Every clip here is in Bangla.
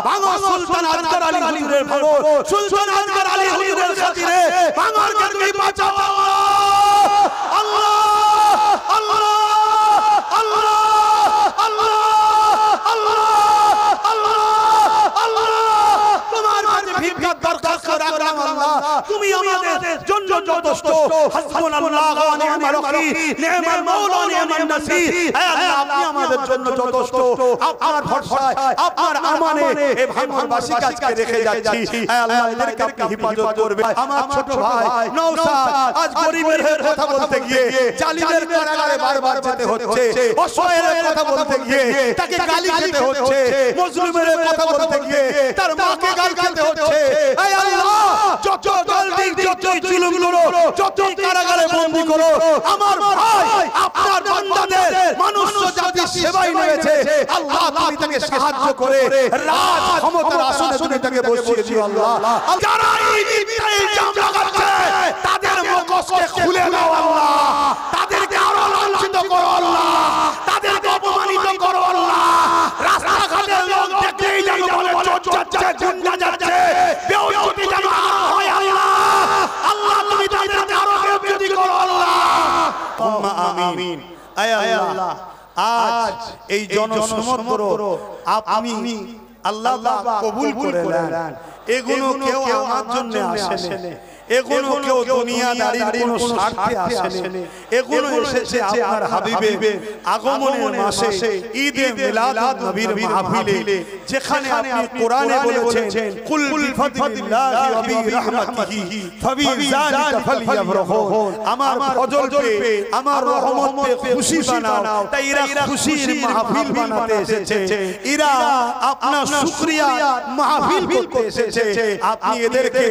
ভাঙো সুলতান আজকার আলী হুজুরের ভাঙো সুলতান আজকার আলী হুজুরের খাতিরে ভাঙরকে তুমি বাঁচাও আল্লাহ আল্লাহ আল্লাহ আল্লাহ আল্লাহ আল্লাহ আল্লাহ তোমার কাছে ভিক্ষার দরখাস্ত রাখলাম আল্লাহ তুমি আমাদের জন্য যথেষ্ট হাসবুনাল্লাহু ওয়া নি'মাল ওয়াকিল নি'মাল মাওলা নি'মান নাসির হে আল্লাহ আপনি আমাদের জন্য যথেষ্ট আপনার ভরসায় আপনার আমানে এই ভাঙরবাসী কাজকে রেখে যাচ্ছি হে আল্লাহ এদেরকে আপনি হেফাজত করবেন আমার ছোট ভাই নওশাদ আজ গরিবের হয়ে কথা বলতে গিয়ে জালিমের কারাগারে বারবার যেতে হচ্ছে অসহায়ের কথা বলতে গিয়ে তাকে গালি খেতে হচ্ছে মজলুমের কথা বলতে গিয়ে তার মাকে গালি খেতে হচ্ছে হে আল্লাহ যত গালি যত জুলুম করো যত কারাগারে বন্দী করো আমার ভাই আপনার বান্দাদের মানুষ জাতি সেবায় নেমেছে আল্লাহ তুমি তাকে সাহায্য করে রাজ ক্ষমতার আসনে তুমি তাকে বসিয়ে দিও আল্লাহ যারা এই মিথ্যা ইলজাম লাগাচ্ছে তাদের মুখোশকে খুলে দাও আল্লাহ তাদেরকে আরো লাঞ্ছিত করো আল্লাহ তাদেরকে অপমানিত করো আল্লাহ রাস্তাঘাটে লোক দেখলেই যেন বলে চোর যাচ্ছে গুন্ডা যাচ্ছে বেয়াদবি যেন হয় আল্লাহ আল্লাহ তুমি তাদেরকে আরো বেয়াদবি করো আল্লাহ আমিন আয় আল্লাহ আজ এই জনসমগ্র আপনি আল্লাহ কবুল করে নেন এগুলো কেউ আমার জন্য আসেনি এগুলো কেউ দুনিয়াদারির কোনো স্বার্থে আসেনি এগুলো এসেছে আপনার হাবিবের আগমনের মাসে ঈদে মিলাদ নবীর মাহফিলে যেখানে আপনি কোরআনে বলেছেন কুল বিফাদিল্লাহি ওয়া বিরহমাতিহি ফাবিযালিকা ফালইফরাহুন আমার ফজল পে আমার রহমত পে খুশি বানাও তাই এরা খুশির মাহফিল বানাতে এসেছে এরা আপনার শুকরিয়া মাহফিল করতে এসেছে আপনি এদেরকে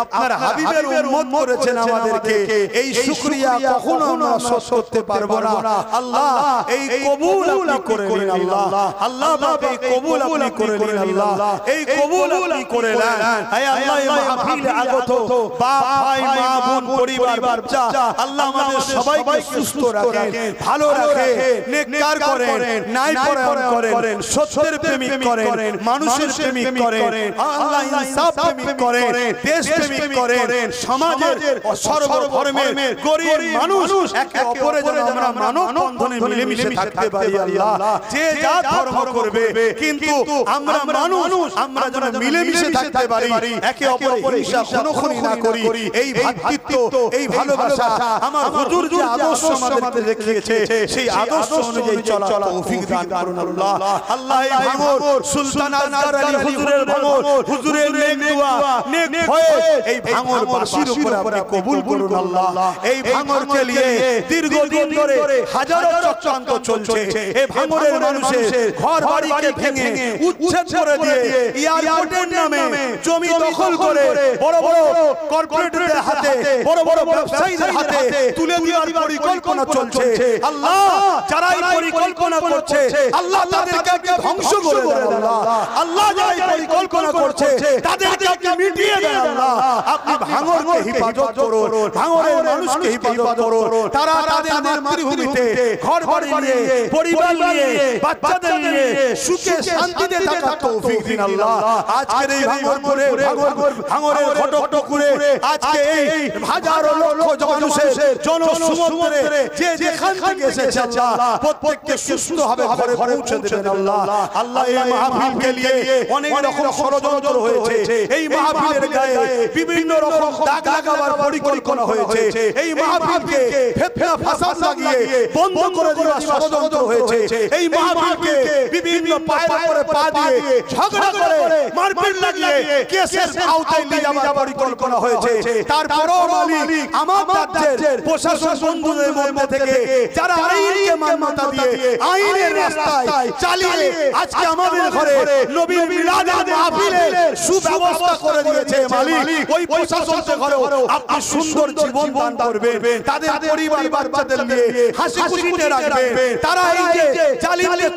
আপনার হাবিবের উম্মত করেছেন আমাদেরকে এই শুকরিয়া কখনো আমরা শোধ করতে পারবো না আল্লাহ এই কবুল আপনি করে নিন আল্লাহ আল্লাহ পাক এই কবুল আপনি করে নিন আল্লাহ এই কবুল আপনি করে নেন হে আল্লাহ এই মাহফিলে আগত বাপ ভাই মা বোন পরিবার বাচ্চা আল্লাহ আমাদের সবাইকে সুস্থ রাখেন ভালো রাখেন নেককার করেন ন্যায় পরায়ণ করেন সত্যের প্রেমিক করেন মানুষের প্রেমিক করেন আল্লাহ ইনসাফ প্রেমিক করেন দেশ প্রেমিক করেন সমাজের সর্বধর্মের গরিব মানুষ একে অপরের যেন আমরা মানব বন্ধনে মিলেমিশে থাকতে পারি আল্লাহ যে যা ধর্ম করবে কিন্তু আমরা মানুষ আমরা যেন মিলেমিশে থাকতে পারি একে অপরের হিংসা খুনোখুনি না করি এই ভ্রাতৃত্ব এই ভালোবাসা আমার হুজুর যে আদর্শ আমাদের দেখিয়েছে সেই আদর্শ অনুযায়ী চলা তৌফিক দান করুন আল্লাহ আল্লাহ এই ভাঙর সুলতান আজকার আলী হুজুরের ভাঙর হুজুরের নেক দোয়া নেক ভয়ে এই ভাঙর বাসীর উপর আপনি কবুল করুন আল্লাহ এই ভাঙরকে নিয়ে দীর্ঘদিন ধরে হাজারো চক্রান্ত চলছে এই ভাঙরের মানুষের ঘর বাড়িকে ভেঙে উচ্ছেদ করে দিয়ে এয়ারপোর্টের নামে জমি দখল করে বড় বড় কর্পোরেটদের হাতে বড় বড় ব্যবসায়ীদের হাতে তুলে দেওয়ার পরিকল্পনা চলছে আল্লাহ যারা এই পরিকল্পনা করছে আল্লাহ তাদেরকে আপনি ধ্বংস করে দেন আল্লাহ আল্লাহ যারা এই পরিকল্পনা করছে তাদেরকে আপনি মিটিয়ে দেন আল্লাহ আপনি ভাঙরকে হেফাজত করুন ভাঙরের মানুষকে হেফাজত করুন তারা তাদের মাতৃভূমিতে ঘর বাড়ি নিয়ে পরিবার নিয়ে বাচ্চাদের নিয়ে সুখে শান্তিতে থাকার তৌফিক দিন আল্লাহ আজকের এই ভাঙরপুরে ভাঙরের ঘটকপুরে আজকে এই হাজারো লক্ষ মানুষের জনসমুদ্রে যে যেখান থেকে এসেছে আল্লাহ প্রত্যেককে সুস্থভাবে ঘরে পৌঁছে দেবেন আল্লাহ আল্লাহ এই মাহফিলকে নিয়ে অনেক রকম ষড়যন্ত্র হয়েছে এই মাহফিলের গায়ে বিভিন্ন রকম দাগ লাগাবার পরিকল্পনা হয়েছে এই মাহফিলকে ফিতনা ফাসাদ লাগিয়ে বন্ধ করে দেওয়ার ষড়যন্ত্র হয়েছে এই মাহফিলকে বিভিন্ন পায়ের উপরে পা দিয়ে ঝগড়া করে মারপিট লাগিয়ে কেসের আওতায় নিয়ে যাওয়ার পরিকল্পনা হয়েছে তারপরও মালিক আমার রাজ্যের প্রশাসন বন্ধুদের মধ্যে থেকে যারা আইনকে মান্যতা দিয়ে আইনের রাস্তায় চালিয়ে আজকে আমাদের ঘরে নবীর মিলাদের মাহফিলের সুব্যবস্থা ব্যবস্থা করে দিয়েছে মালিক ওই প্রশাসনকে ঘরেও আপনি সুন্দর জীবন দান করবেন তাদের পরিবার বাচ্চাদের নিয়ে হাসি খুশিতে রাখবেন তারা এই যে জালিমদের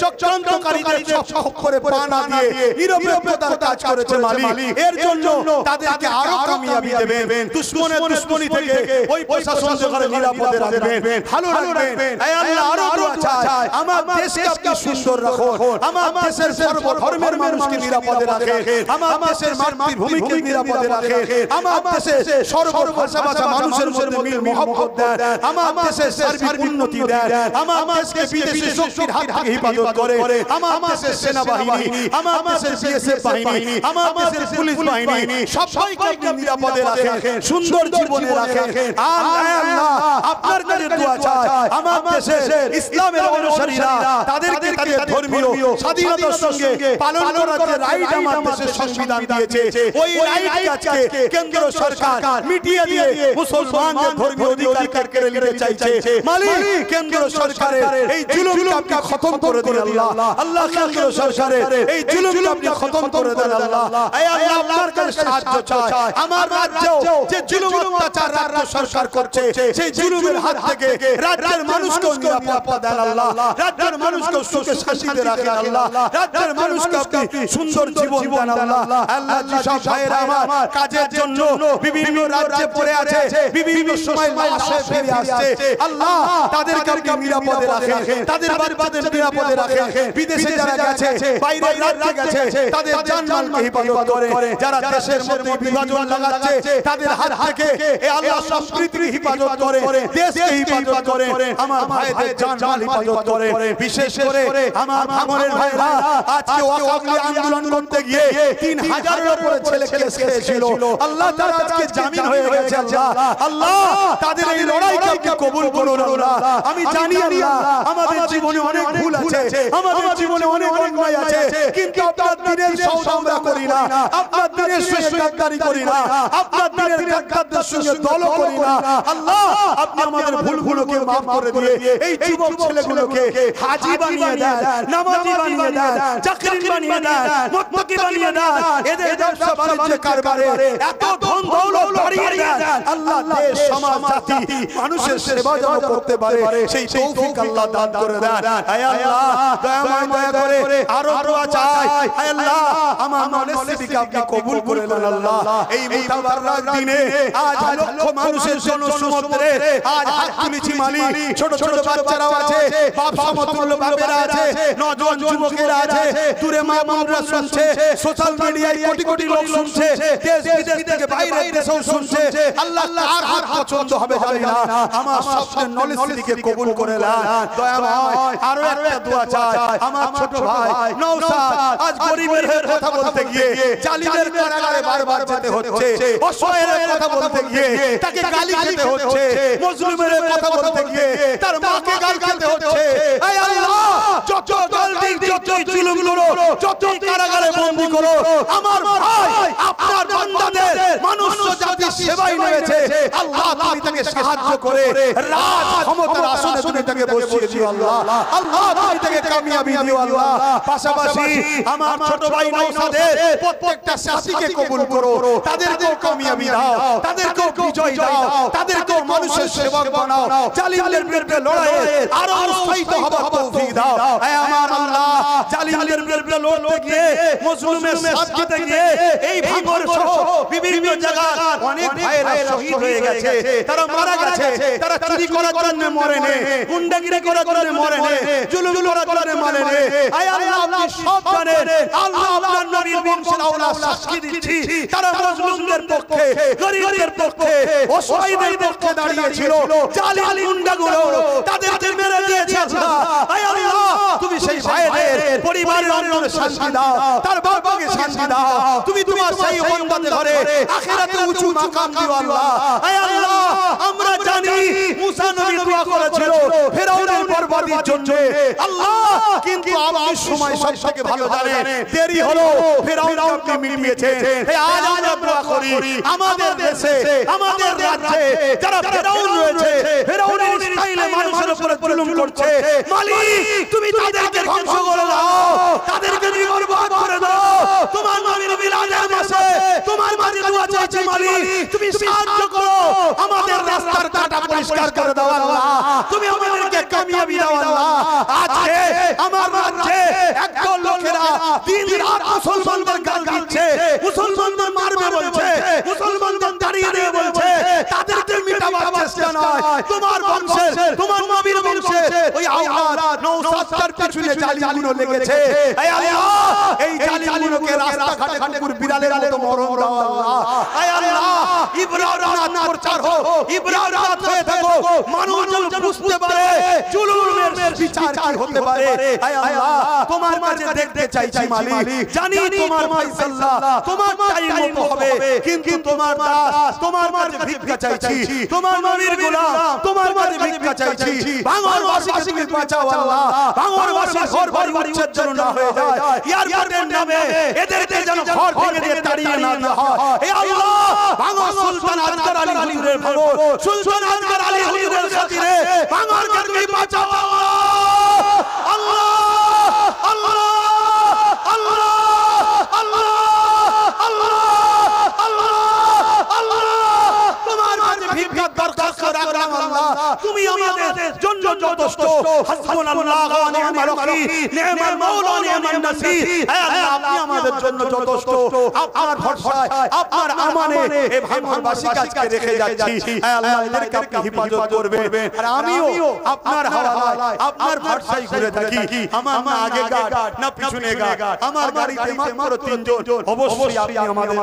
চক্রান্তকারীদের সব করে পা না দিয়ে নিরপেক্ষতার কাজ করেছে মালিক এর জন্য তাদেরকে আরো কামিয়াবি দেবেন দুশমনি থেকে ওই প্রশাসনকে ঘরে নিরাপদে রাখবেন ভালো রাখবেন হে আল্লাহ আরো দোয়া চাই আমার দেশকে আপনি সুন্দর রাখুন আমার দেশের সর্বধর্মের মানুষকে নিরাপদে রাখেন আমার দেশের মাতৃভূমিকে নিরাপদে রাখেন আমার দেশে সর্বভাষা মানুষের মধ্যে মিল মহব্বত দেন আমার দেশের সার্বিক উন্নতি দেন আমার দেশকে বিদেশি শক্তির হাত থেকে হেফাজত করে আমার দেশের সেনাবাহিনী আমার দেশের বিএসএফ বাহিনী আমার দেশের পুলিশ বাহিনী সবাইকে আপনি নিরাপদে রাখেন সুন্দর জীবনে রাখেন আল্লাহ আপনার কাছে দোয়া চাই আমার দেশের ইসলামের অনুসারীরা তাদেরকে তাদের ধর্মীয় স্বাধীনতার সঙ্গে পালন করার যে রাইট আমার দেশের সংবিধান দিয়েছে ওই রাইট আজকে কেন্দ্র সরকার মিটিয়ে দিয়ে মুসলমানদের ধর্মীয় অধিকার কেড়ে নিতে চাইছে মালিক কেন্দ্র সরকারের এই জুলুমকে আপনি খতম করে দিন আল্লাহ আল্লাহ কেন্দ্র সরকারের এই জুলুমকে আপনি খতম করে দেন আল্লাহ এই আল্লাহ আপনার কাছে সাহায্য চাই আমার রাজ্যেও যে জুলুম অত্যাচার রাজ্য সরকার করছে সেই জুলুমের হাত থেকে রাজ্যের মানুষকে নিরাপত্তা দেন আল্লাহ রাজ্যের মানুষকে সুখে শান্তিতে রাখেন আল্লাহ রাজ্যের মানুষকে আপনি সুন্দর জীবন দেন আল্লাহ আল্লাহ যেসব ভাইয়েরা আমার কাজের জন্য বিভিন্ন রাজ্যে পড়ে আছে বিভিন্ন সময় লাশে ফিরে আসছে আল্লাহ তাদেরকে আপনি নিরাপদে রাখেন তাদের বাচ্চাদের নিরাপদে রাখেন বিদেশে যারা গেছে বাইরে রাজ্যে গেছে তাদের জানমালকে হেফাজত করে যারা দেশের মধ্যে বিভাজন লাগাচ্ছে তাদের হাত থেকে এই আল্লাহ সম্প্রীতির হেফাজত করে দেশকে হেফাজত করে আমার ভাইদের জানমাল হেফাজত করে বিশেষ করে আমার ভাঙনের ভাইরা আজকে ওয়াকফ আন্দোলন করতে গিয়ে 3000 এর উপরে ছেলে খেলেছিল আল্লাহ তাআলা আজকে জামিন হয়ে গেছে আল্লাহ আল্লাহ তাদের এই লড়াইকে আপনি কবুল করুন আল্লাহ আমি জানি আল্লাহ আমাদের জীবনে অনেক ভুল আছে আমাদের জীবনে অনেক অন্যায় আছে কিন্তু আপনার দ্বীনের সওদা আমরা করি না আপনার দ্বীনের সঙ্গে গাদ্দারি করি না আপনার দ্বীনের গাদ্দারদের সঙ্গে দল করি না আল্লাহ আপনি আমাদের ভুলগুলোকে maaf করে দিয়ে এই যুবক ছেলেগুলোকে হাজী বানিয়ে দেন নামাজি বানিয়ে দেন চাকরি বানিয়ে দেন মুত্তাকি বানিয়ে দেন এদের ব্যবসা বাণিজ্য কারবারে এত ধন দৌলত বাড়িয়ে দেন আল্লাহ দেশ সমাজ জাতি মানুষের সেবা যেন করতে পারে সেই তৌফিক আল্লাহ দান করে দেন হে আল্লাহ দয়াময় দয়া করে আরো দোয়া চাই হে আল্লাহ আমার মনস্বিকে আপনি কবুল করে নেন আল্লাহ এই মুতাবারক দিনে আজ লক্ষ মানুষের জনসমুদ্রে আজ হাত তুলেছি মালিক ছোট ছোট বাচ্চারাও আছে বাপ সমতুল্য বাপেরা আছে নওজোয়ান যুবকেরা আছে দূরে মা বোনরা শুনছে সোশ্যাল মিডিয়ায় কোটি কোটি লোক শুনছে দেশ বিদেশ থেকে বাইরে দেশেও শুনছে আল্লাহ কার হাত পছন্দ হবে জানি না আমার সবচেয়ে নলেজকে কবুল করে নেন দয়াময় আরো একটা দোয়া চাই আমার ছোট ভাই নওশাদ আজ গরিবের কথা বলতে গিয়ে জালিমের কারাগারে বারবার যেতে হচ্ছে অসহায়ের কথা বলতে গিয়ে তাকে গালি খেতে হচ্ছে মজলুমের কথা বলতে গিয়ে তার মাকে গালি খেতে হচ্ছে হে আল্লাহ যত জলদি যত জুলুম করো যত কারাগারে বন্দী করো আমার ভাই আপনার বান্দাদের মানুষ জাতির সেবায় নেমেছে আল্লাহ তুমি তাকে সাহায্য করে রাজ ক্ষমতার আসনে তুমি তাকে বসিয়ে দিও আল্লাহ আল্লাহ তুমি তাকে কামিয়াবি দিও আল্লাহ পাশাপাশি আমার ছোট ভাই নওশাদের প্রত্যেকটা সাথীকে কবুল করো তাদেরকেও কামিয়াবি দাও তাদেরকেও বিজয় দাও তাদেরকেও মানুষের সেবক বানাও জালিমদের বিরুদ্ধে লড়াইয়ে আরো উৎসাহিত হবার তৌফিক দাও হে আমার আল্লাহ জালিমদের বিরুদ্ধে লড়তে গিয়ে মজলুমের সাথ দিতে গিয়ে এই ভাঙর সহ বিভিন্ন জায়গায় অনেক ভাইরা শহীদ হয়ে গেছে তারা মারা গেছে তারা চুরি করার জন্য মরে নে গুন্ডাগিরি করার জন্য মরে নে জুলুম করার জন্য মরে নে হে আল্লাহ আপনি সব জানেন আল্লাহ আপনার নবীর বংশের আওলাদ সাক্ষী দিচ্ছি তারা মজলুমদের পক্ষে গরিবদের পক্ষে অসহায়দের পক্ষে দাঁড়িয়েছিল জালিম গুন্ডাগুলো তাদেরকে মেরে দিয়েছে আল্লাহ হে আল্লাহ তুমি সেই ভাইদের পরিবারের অন্তরে শান্তি দাও তার বাবাকে শান্তি দাও তুমি তোমার সেই বান্দাদের ঘরে আখিরাতে উঁচু মাকাম দিও আল্লাহ হে আল্লাহ আমরা জানি মুসা নবী দোয়া করেছিল ফেরাউনের বরবাদির জন্য আল্লাহ কিন্তু আপনি সময় সবথেকে ভালো জানেন দেরি হলো ফেরাউনকে আপনি মিটিয়েছেন হে আজ আমরা দোয়া করি আমাদের দেশে আমাদের রাজ্যে যারা ফেরাউন রয়েছে ফেরাউনের স্টাইলে মানুষের উপর জুলুম করছে মালিক তুমি তাদেরকে ধ্বংস করে দাও তাদেরকে বরবাদ করে দাও তোমার নবীর মিলাদের মালিক তুমি সাহায্য করো আমাদের রাস্তার কাঁটা পরিষ্কার করে দাও আল্লাহ তুমি আমাদেরকে কামিয়াবি দাও আল্লাহ আজকে আমার রাজ্যে একদল লোকেরা দিন রাত মুসলমানদের গাল দিচ্ছে মুসলমানদের মারবে বলছে মুসলমানদের দাঁড়িয়ে দিয়ে বলছে তাদেরকে মিটাবার চেষ্টা নয় তোমার বংশের তোমার নবীর বংশে ওই আওলাদ নওশাদর পিছনে জালিমগুলো লেগেছে হে আল্লাহ এই জালিমগুলোকে রাস্তাঘাটে কুকুর বিড়ালের মতো মরণ দাও আল্লাহ হে আল্লাহ ইব্রাহিম প্রচার হোক ইব্রাহিম হয়ে থাকো মানুষ যেন বুঝতে পারে জুলুমের বিচার কি হতে পারে হে আল্লাহ তোমার কাছে দেখতে চাইছি মালিক জানি তোমার ফয়সালা তোমার টাইম মতো হবে কিন্তু তোমার দাস তোমার মাঝে ভিক্ষা চাইছি তোমার নবীর গোলাম তোমার মাঝে ভিক্ষা চাইছি ভাঙরবাসীকে তুমি বাঁচাও আল্লাহ ভাঙরবাসী ঘর বাড়ি উচ্ছেদ না হয়ে যায় এয়ারপোর্টের নামে এদেরকে যেন ঘর ভেঙে দিয়ে তাড়িয়ে না দেওয়া হয় হে আল্লাহ ভাঙর সুলতান আজকার আলী হুজুরের ভাঙর সুলতান আজকার আলী হুজুরের খাতিরে ভাঙরকে তুমি বাঁচাও আল্লাহ আল্লাহ আল্লাহ আল্লাহ আল্লাহ আল্লাহ আল্লাহ তোমার মাঝে ভিক্ষার দরখাস্ত রাখলাম আল্লাহ তুমি আমাদের জন্য যথেষ্ট হাসবুনাল্লাহু ওয়া নি'মাল ওয়াকিল নি'মাল মাওলা নি'মান নাসির হে আল্লাহ আপনি আমাদের জন্য যথেষ্ট আপনার ভরসায় আপনার আমানে এই ভাঙরবাসীকে আজকে রেখে যাচ্ছি হে আল্লাহ এদেরকে আপনি হেফাজত করবেন আর আমিও আপনার হাওয়ালায় আপনার ভরসায় ঘুরে থাকি আমার না আগে গার্ড না পিছনে গার্ড আমার গাড়িতে মাত্র তিনজন অবশ্যই আপনি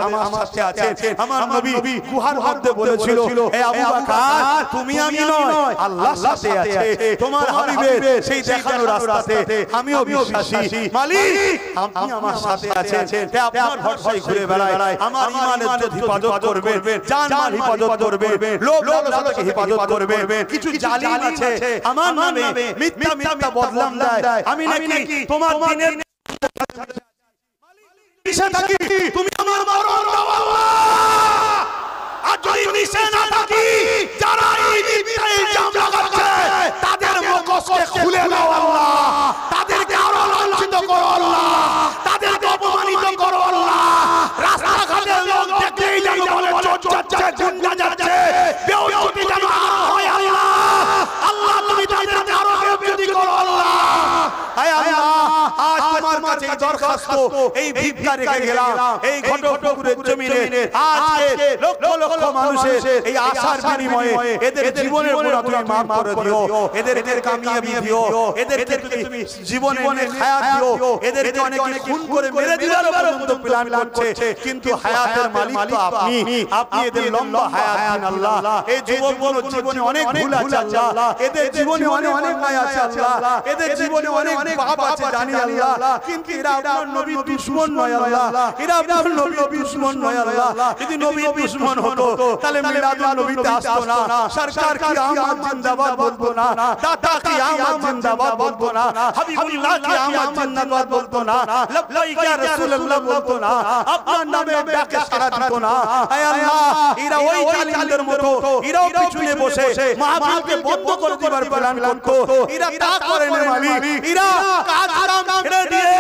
আমার সাথে আছেন আমার নবী গুহার মধ্যে বলেছিল হে আবু বকর তুমি আমি নয় আল্লাহর সাথে আছে তোমার হাবিবের সেই দেখানো রাস্তাতে আমিও বিশ্বাসী মালিক আপনি আমার সাথে আছেন হে আপনার ভরসায় ঘুরে বেড়াই আমার ঈমানের যদি হেফাজত করবেন জান মাল হেফাজত করবেন লোভ লালসাকে হেফাজত করবেন কিছু জালিম আছে আমার নামে মিথ্যা মিথ্যা বদনাম দেয় আমি নাকি তোমার দিনের কিসে থাকি তুমি আমার মরণ দাও আল্লাহ আর যদি নিশে না থাকি যারা এই মিথ্যা ইলজাম লাগাচ্ছে তাদের মুখকে খুলে দাও আল্লাহ তাদেরকে আরো লাঞ্ছিত করো আল্লাহ তাদেরকে অপমানিত করো আল্লাহ রাস্তাঘাটে লোক দেখলেই যেন বলে চোর যাচ্ছে গুন্ডা যাচ্ছে বেউজ্জতি যেন হয় আল্লাহ আল্লাহ তুমি তাদেরকে আরো বেউজ্জতি করো আল্লাহ হে আল্লাহ আজ তোমার কাছে দরখাস্ত এই ভিক্ষা রেখে গেলাম এই ঘটকপুরের জমিনে আজকে লক্ষ লক্ষ মানুষের এই আশার বিনিময়ে এদের জীবনের গুনাহ তুমি maaf করে দিও এদেরকে কামিয়াবি দিও এদেরকে তুমি জীবনে হায়াত দিও এদেরকে অনেকে খুন করে মেরে দেওয়ার পর্যন্ত প্ল্যান করছে কিন্তু হায়াতের মালিক তো আপনি আপনি এদের লম্বা হায়াত দিন আল্লাহ এই যুবকগুলো জীবনে অনেক ভুল আছে আল্লাহ এদের জীবনে অনেক অন্যায় আছে আল্লাহ এদের জীবনে অনেক পাপ আছে জানি আল্লাহ কিন্তু এরা আপনার নবীর দুশমন নয় আল্লাহ এরা আপনার নবীর দুশমন নয় আল্লাহ যদি নবীর দুশমন হতো তাহলে মিলাদুন নবীতে আসতো না সরকার কি আহমদ জিন্দাবাদ বলতো না দাদা কি আহমদ জিন্দাবাদ বলতো না হাবিবুল্লাহ কি আহমদ জিন্দাবাদ বলতো না লব্বাইক ইয়া রাসূলুল্লাহ বলতো না আপনার নামে ডাকে সাড়া দিত না হে আল্লাহ এরা ওই জালিমদের মতো এরাও পিছনে বসে মাহফিলকে বন্ধ করে দিবার প্ল্যান করতো এরা তা করে না মালিক এরা কাজ কাম ছেড়ে দিয়ে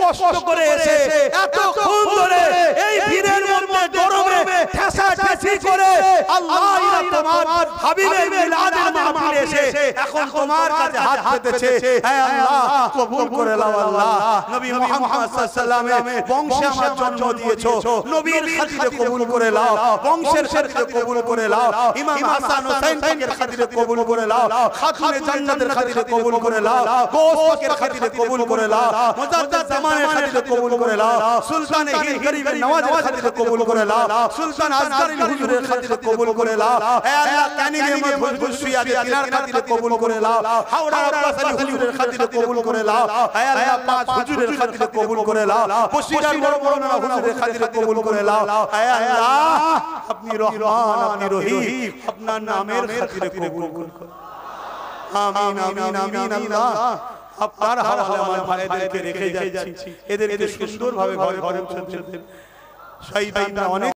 কষ্ট করে এসে এত খুন ধরে এই ভিড়ের মধ্যে গরমে ঠেসা ঠেসি করে আল্লাহ এরা তোমার হাবিবের মিলাদের মাহফিলে এসে এখন তোমার কাছে হাত পেতেছে হে আল্লাহ কবুল করে নাও আল্লাহ নবী মুহাম্মদ সাল্লাল্লাহু আলাইহি ওয়াসাল্লামের বংশে আমার জন্ম দিয়েছো নবীর খাতিরে কবুল করে নাও বংশের খাতিরে কবুল করে নাও ইমাম হাসান হোসেন পাকের খাতিরে কবুল করে নাও খাতুনে জান্নাতের খাতিরে কবুল করে নাও গোস পাকের খাতিরে কবুল করে নাও মুজাদ্দিদ জামানের খাতিরে কবুল করে নাও সুলতান হিন্দ গরিবের নওয়াজের খাতিরে কবুল করে নাও সুলতান আজকারী হুজুরের খাতিরে কবুল করে নাও হে আল্লাহ কানিগে মত হুজুর আছে তিনার খাতিরে কবুল করে নাও হাওড়া আব্বাস আলী হুজুরের খাতিরে কবুল করে নাও হে আল্লাহ পাঁচ হুজুরের খাতিরে কবুল করে নাও বসিরার বড় বড় হুজুরের খাতিরে কবুল করে নাও হে আল্লাহ আপনি রহমান আপনি রহিম আপনার নামের খাতিরে কবুল করুন আমিন আমিন আমিন আল্লাহ আপনার হাওয়ালে আমার ভাইদেরকে রেখে যাচ্ছি এদেরকে সুন্দরভাবে ঘরে ঘরে পৌঁছে দেন শয়তানরা অনেক